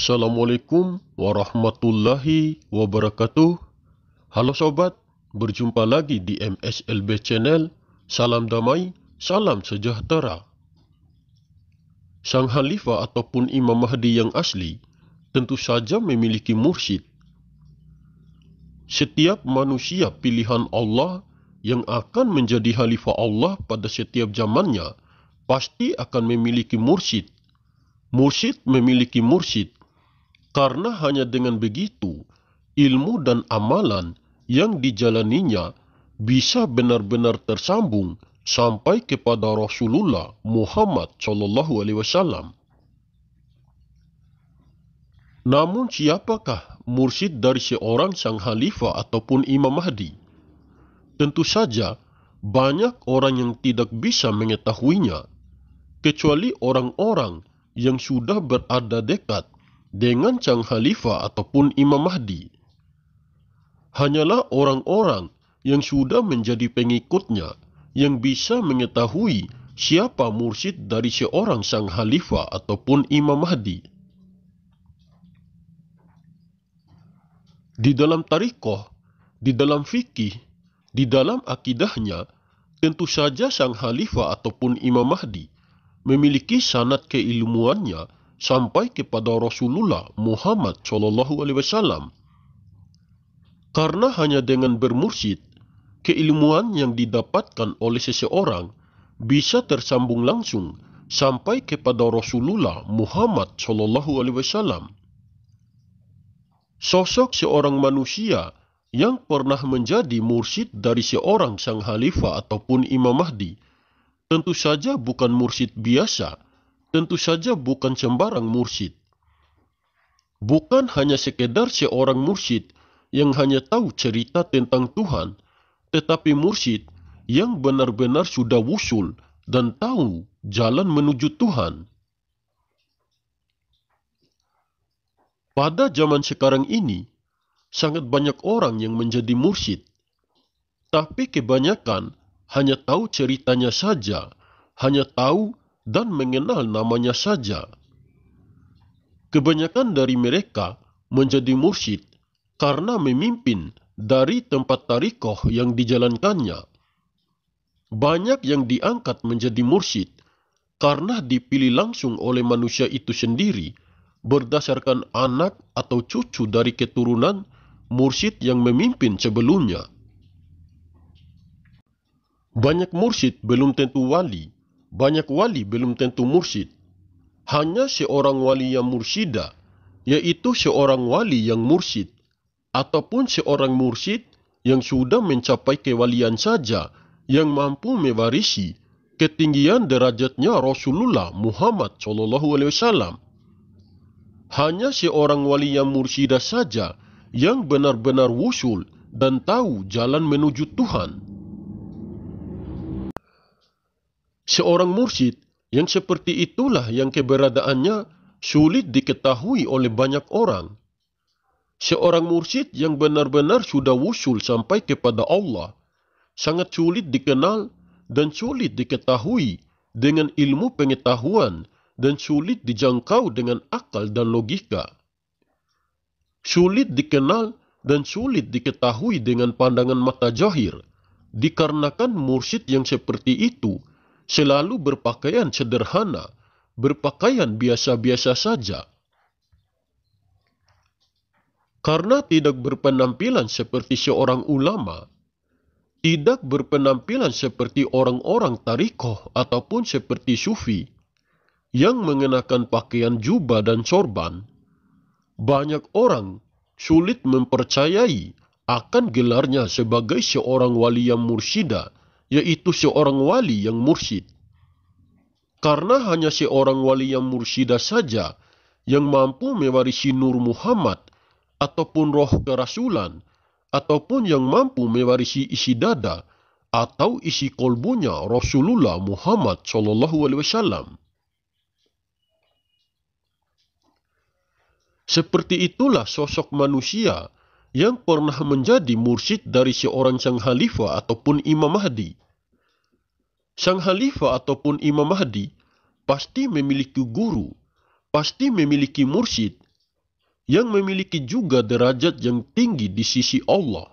Assalamualaikum warahmatullahi wabarakatuh. Halo sobat, berjumpa lagi di MSLB Channel. Salam damai, salam sejahtera. Sang Khalifah ataupun Imam Mahdi yang asli tentu saja memiliki mursyid. Setiap manusia pilihan Allah yang akan menjadi Khalifah Allah pada setiap zamannya pasti akan memiliki mursyid. Mursyid memiliki mursyid. Karena hanya dengan begitu, ilmu dan amalan yang dijalaninya bisa benar-benar tersambung sampai kepada Rasulullah Muhammad SAW. Namun siapakah mursyid dari seorang sang Khalifah ataupun Imam Mahdi? Tentu saja banyak orang yang tidak bisa mengetahuinya, kecuali orang-orang yang sudah berada dekat dengan sang Khalifah ataupun Imam Mahdi. Hanyalah orang-orang yang sudah menjadi pengikutnya yang bisa mengetahui siapa mursyid dari seorang sang Khalifah ataupun Imam Mahdi. Di dalam tarikoh, di dalam fikih, di dalam akidahnya, tentu saja sang Khalifah ataupun Imam Mahdi memiliki sanad keilmuannya sampai kepada Rasulullah Muhammad SAW. Karena hanya dengan bermursyid, keilmuan yang didapatkan oleh seseorang bisa tersambung langsung sampai kepada Rasulullah Muhammad SAW. Sosok seorang manusia yang pernah menjadi mursyid dari seorang sang Khalifah ataupun Imam Mahdi tentu saja bukan mursyid biasa, tentu saja bukan sembarang mursyid. Bukan hanya sekedar seorang mursyid yang hanya tahu cerita tentang Tuhan, tetapi mursyid yang benar-benar sudah wusul dan tahu jalan menuju Tuhan. Pada zaman sekarang ini, sangat banyak orang yang menjadi mursyid, tapi kebanyakan hanya tahu ceritanya saja, hanya tahu dan mengenal namanya saja. Kebanyakan dari mereka menjadi mursyid karena memimpin dari tempat tarikoh yang dijalankannya. Banyak yang diangkat menjadi mursyid karena dipilih langsung oleh manusia itu sendiri berdasarkan anak atau cucu dari keturunan mursyid yang memimpin sebelumnya. Banyak mursyid belum tentu wali, banyak wali belum tentu mursyid. Hanya seorang wali yang mursyidah, yaitu seorang wali yang mursyid, ataupun seorang mursyid yang sudah mencapai kewalian saja, yang mampu mewarisi ketinggian derajatnya Rasulullah Muhammad SAW. Hanya seorang wali yang mursyidah saja yang benar-benar wusul dan tahu jalan menuju Tuhan. Seorang mursyid yang seperti itulah yang keberadaannya sulit diketahui oleh banyak orang. Seorang mursyid yang benar-benar sudah wusul sampai kepada Allah sangat sulit dikenal dan sulit diketahui dengan ilmu pengetahuan dan sulit dijangkau dengan akal dan logika. Sulit dikenal dan sulit diketahui dengan pandangan mata zahir, dikarenakan mursyid yang seperti itu selalu berpakaian sederhana, berpakaian biasa-biasa saja. Karena tidak berpenampilan seperti seorang ulama, tidak berpenampilan seperti orang-orang tarikoh ataupun seperti sufi yang mengenakan pakaian jubah dan sorban, banyak orang sulit mempercayai akan gelarnya sebagai seorang wali yang mursyidah, yaitu seorang wali yang mursyid. Karena hanya seorang wali yang mursyidah saja yang mampu mewarisi nur Muhammad ataupun roh kerasulan, ataupun yang mampu mewarisi isi dada atau isi kolbunya Rasulullah Muhammad SAW. Seperti itulah sosok manusia yang pernah menjadi mursyid dari seorang sang Khalifah ataupun Imam Mahdi. Sang Khalifah ataupun Imam Mahdi pasti memiliki guru, pasti memiliki mursyid yang memiliki juga derajat yang tinggi di sisi Allah,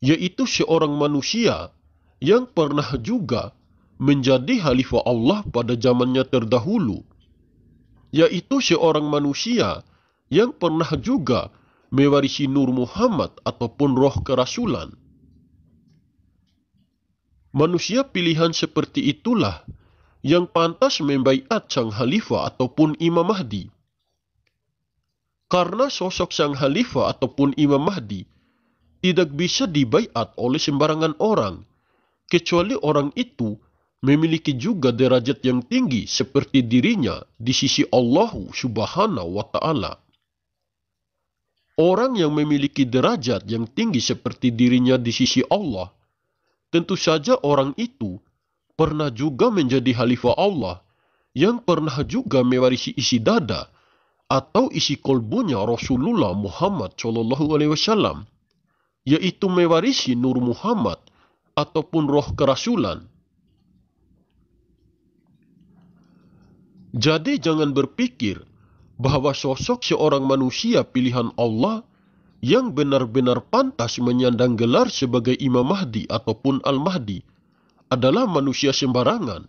yaitu seorang manusia yang pernah juga menjadi khalifah Allah pada zamannya terdahulu, yaitu seorang manusia yang pernah juga mewarisi Nur Muhammad ataupun roh kerasulan. Manusia pilihan seperti itulah yang pantas membaiat sang khalifah ataupun Imam Mahdi. Karena sosok sang khalifah ataupun Imam Mahdi tidak bisa dibaiat oleh sembarangan orang, kecuali orang itu memiliki juga derajat yang tinggi seperti dirinya di sisi Allah Subhanahu wa Ta'ala. Orang yang memiliki derajat yang tinggi seperti dirinya di sisi Allah, tentu saja orang itu pernah juga menjadi khalifah Allah yang pernah juga mewarisi isi dada atau isi kolbunya Rasulullah Muhammad SAW, yaitu mewarisi Nur Muhammad ataupun roh kerasulan. Jadi jangan berpikir bahwa sosok seorang manusia pilihan Allah yang benar-benar pantas menyandang gelar sebagai Imam Mahdi ataupun Al-Mahdi adalah manusia sembarangan,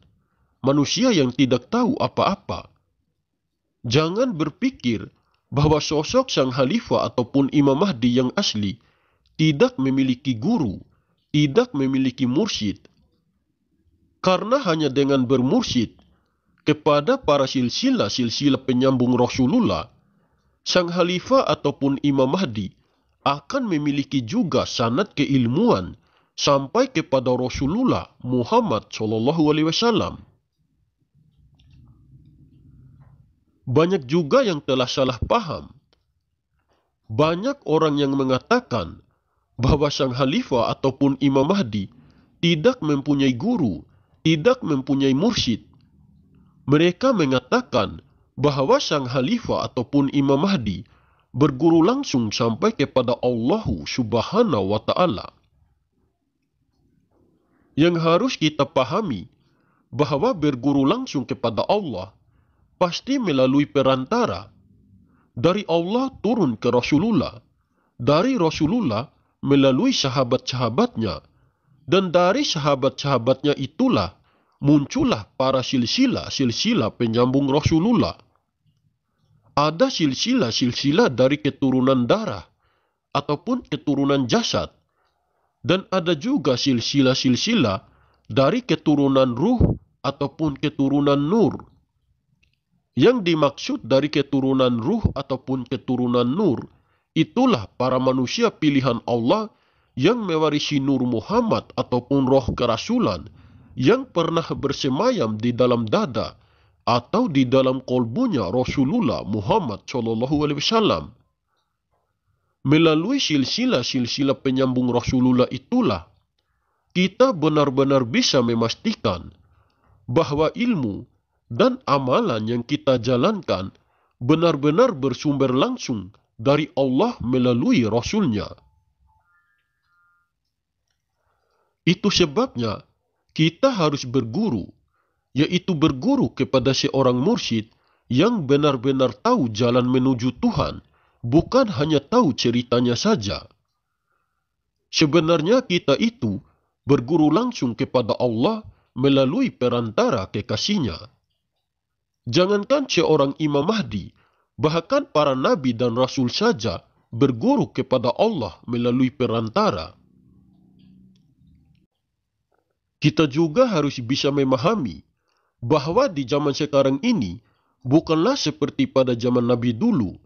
manusia yang tidak tahu apa-apa. Jangan berpikir bahwa sosok sang khalifah ataupun Imam Mahdi yang asli tidak memiliki guru, tidak memiliki mursyid. Karena hanya dengan bermursyid kepada para silsilah penyambung Rasulullah, sang khalifah ataupun Imam Mahdi akan memiliki juga sanad keilmuan sampai kepada Rasulullah Muhammad SAW. Banyak juga yang telah salah paham. Banyak orang yang mengatakan bahwa sang khalifah ataupun Imam Mahdi tidak mempunyai guru, tidak mempunyai mursyid. Mereka mengatakan bahwa sang khalifah ataupun Imam Mahdi berguru langsung sampai kepada Allah Subhanahu wa Ta'ala. Yang harus kita pahami bahwa berguru langsung kepada Allah pasti melalui perantara. Dari Allah turun ke Rasulullah, dari Rasulullah melalui sahabat-sahabatnya, dan dari sahabat-sahabatnya itulah muncullah para silsilah penyambung Rasulullah. Ada silsilah dari keturunan darah ataupun keturunan jasad, dan ada juga silsilah dari keturunan ruh ataupun keturunan nur. Yang dimaksud dari keturunan ruh ataupun keturunan nur, itulah para manusia pilihan Allah yang mewarisi Nur Muhammad ataupun roh kerasulan yang pernah bersemayam di dalam dada atau di dalam kolbunya Rasulullah Muhammad SAW. Melalui silsilah penyambung Rasulullah itulah kita benar-benar bisa memastikan bahwa ilmu dan amalan yang kita jalankan benar-benar bersumber langsung dari Allah melalui Rasulnya. Itu sebabnya kita harus berguru, yaitu berguru kepada seorang mursyid yang benar-benar tahu jalan menuju Tuhan, bukan hanya tahu ceritanya saja. Sebenarnya kita itu berguru langsung kepada Allah melalui perantara kekasihnya. Jangankan seorang Imam Mahdi, bahkan para nabi dan rasul saja berguru kepada Allah melalui perantara. Kita juga harus bisa memahami bahwa di zaman sekarang ini bukanlah seperti pada zaman Nabi dulu,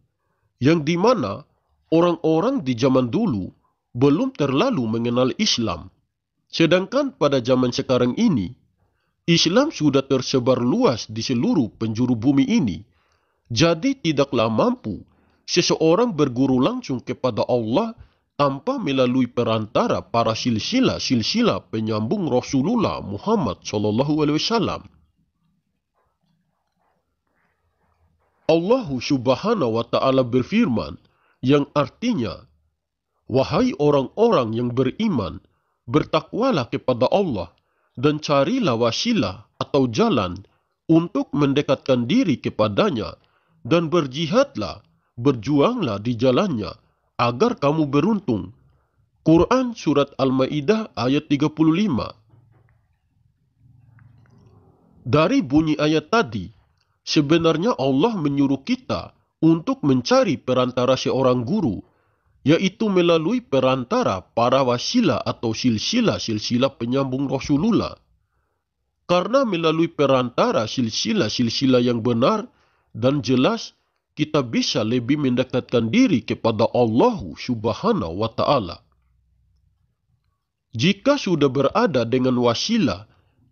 yang di mana orang-orang di zaman dulu belum terlalu mengenal Islam. Sedangkan pada zaman sekarang ini, Islam sudah tersebar luas di seluruh penjuru bumi ini. Jadi tidaklah mampu seseorang berguru langsung kepada Allah tanpa melalui perantara para silsilah penyambung Rasulullah Muhammad SAW. Allah Subhanahu wa Ta'ala berfirman yang artinya, "Wahai orang-orang yang beriman, bertakwalah kepada Allah dan carilah wasilah atau jalan untuk mendekatkan diri kepadanya, dan berjihadlah berjuanglah di jalannya, agar kamu beruntung. Quran Surat Al-Ma'idah ayat 35. Dari bunyi ayat tadi, sebenarnya Allah menyuruh kita untuk mencari perantara seorang guru, yaitu melalui perantara para wasilah atau silsilah-silsilah penyambung Rasulullah. Karena melalui perantara silsilah-silsilah yang benar dan jelas, kita bisa lebih mendekatkan diri kepada Allah Subhanahu wa Ta'ala. Jika sudah berada dengan wasilah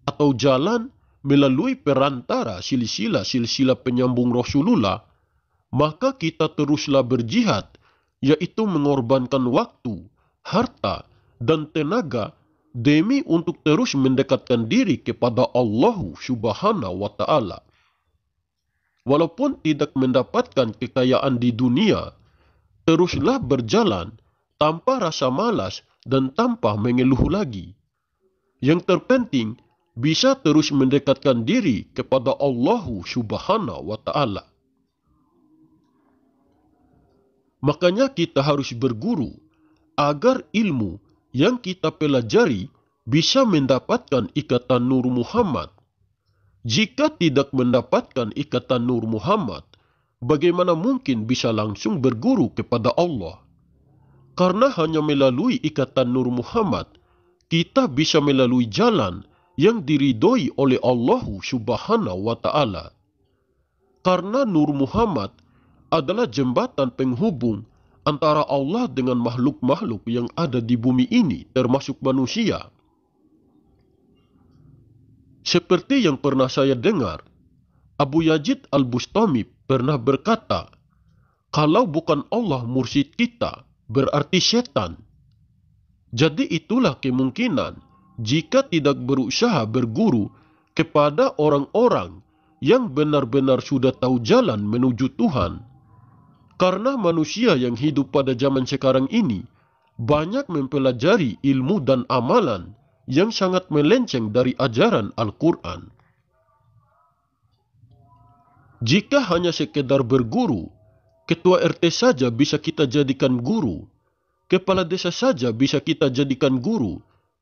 atau jalan melalui perantara silsilah-silsilah penyambung Rasulullah, maka kita teruslah berjihad, yaitu mengorbankan waktu, harta, dan tenaga demi untuk terus mendekatkan diri kepada Allah Subhanahu wa Ta'ala. Walaupun tidak mendapatkan kekayaan di dunia, teruslah berjalan tanpa rasa malas dan tanpa mengeluh lagi. Yang terpenting, bisa terus mendekatkan diri kepada Allah Subhanahu wa Ta'ala. Makanya kita harus berguru agar ilmu yang kita pelajari bisa mendapatkan ikatan Nur Muhammad. Jika tidak mendapatkan ikatan Nur Muhammad, bagaimana mungkin bisa langsung berguru kepada Allah? Karena hanya melalui ikatan Nur Muhammad, kita bisa melalui jalan yang diridhoi oleh Allah Subhanahu wa Ta'ala. Karena Nur Muhammad adalah jembatan penghubung antara Allah dengan makhluk-makhluk yang ada di bumi ini, termasuk manusia. Seperti yang pernah saya dengar, Abu Yazid Al-Bustami pernah berkata, kalau bukan Allah mursyid kita, berarti setan. Jadi itulah kemungkinan jika tidak berusaha berguru kepada orang-orang yang benar-benar sudah tahu jalan menuju Tuhan. Karena manusia yang hidup pada zaman sekarang ini banyak mempelajari ilmu dan amalan yang sangat melenceng dari ajaran Al-Quran. Jika hanya sekedar berguru, ketua RT saja bisa kita jadikan guru, kepala desa saja bisa kita jadikan guru.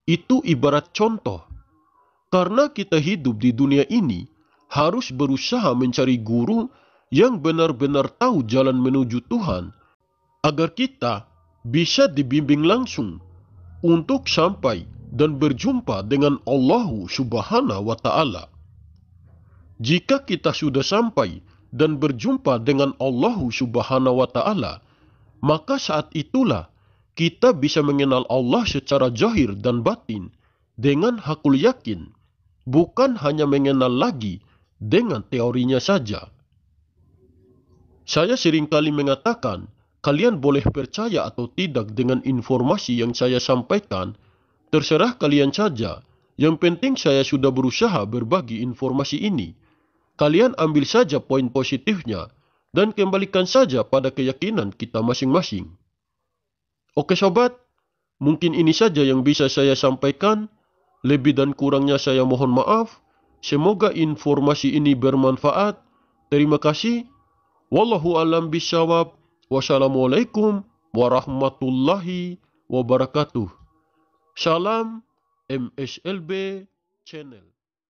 Itu ibarat contoh. Karena kita hidup di dunia ini, harus berusaha mencari guru yang benar-benar tahu jalan menuju Tuhan, agar kita bisa dibimbing langsung untuk sampai dan berjumpa dengan Allah Subhanahu wa Ta'ala. Jika kita sudah sampai dan berjumpa dengan Allah Subhanahu wa Ta'ala, maka saat itulah kita bisa mengenal Allah secara zahir dan batin dengan hakul yakin, bukan hanya mengenal lagi dengan teorinya saja. Saya seringkali mengatakan, kalian boleh percaya atau tidak dengan informasi yang saya sampaikan, terserah kalian saja. Yang penting saya sudah berusaha berbagi informasi ini. Kalian ambil saja poin positifnya dan kembalikan saja pada keyakinan kita masing-masing. Oke sobat, mungkin ini saja yang bisa saya sampaikan. Lebih dan kurangnya saya mohon maaf. Semoga informasi ini bermanfaat. Terima kasih. Wallahu a'lam bishawab. Wassalamualaikum warahmatullahi wabarakatuh. Salam MSLB Channel.